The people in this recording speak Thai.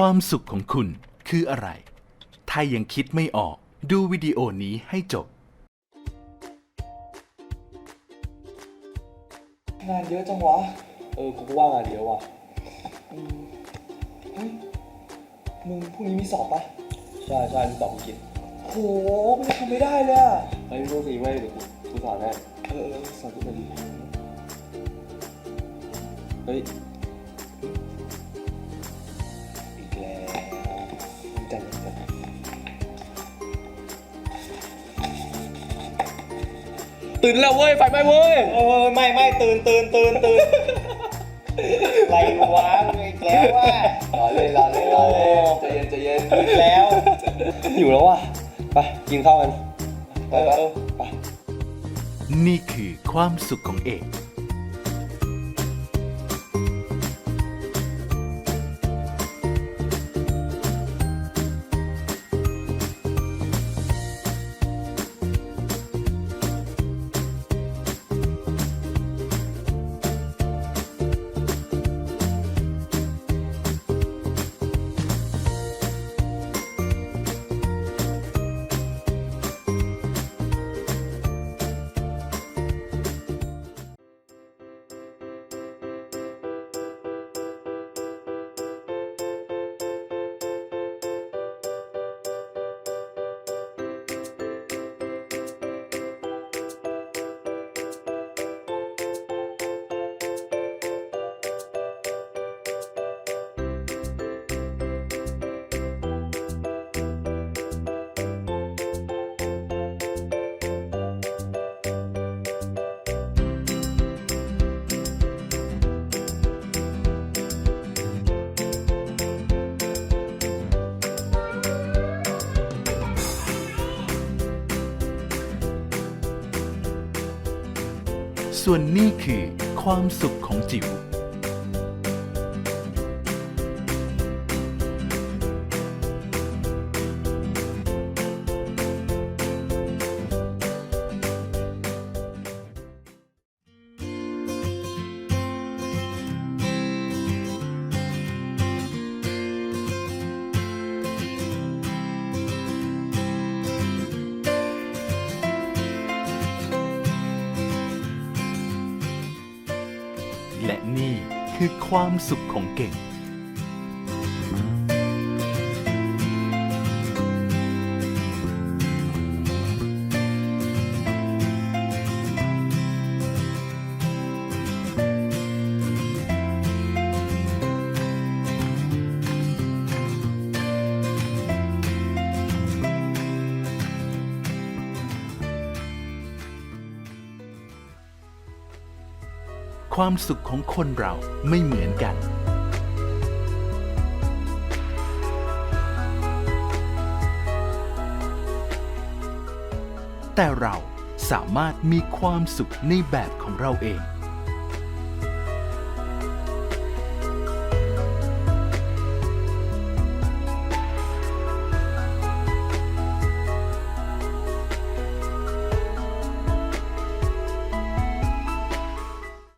ความสุขของคุณคืออะไรถ้ายังคิดไม่ออกดูวิดีโอนี้ให้จบงานเยอะจังวะกูก็ว่างานเยอะว่ะเฮ้ยมึงพรุ่งนี้มีสอบปะใช่มีสอบอังกฤษโหกูทำไม่ได้เลยอ่ะไอ้พวกนี้ไม่เดี๋ยวกูสอนให้สอนกูไปดิเฮ้ยอีกแล้วจังตื่นแล้วเว้ยไฟไหม้เว้ยไม่ตื่นอะไรวะอีกแล้วว่ะรอเล่นใจเย็นอีกแล้วอยู่แล้วว่ะไปกินข้าวกันไปนี่คือความสุขของเอกส่วนนี่คือความสุขของจิ๋วและนี่คือความสุขของเก่งความสุขของคนเราไม่เหมือนกันแต่เราสามารถมีความสุขในแบบของเราเอง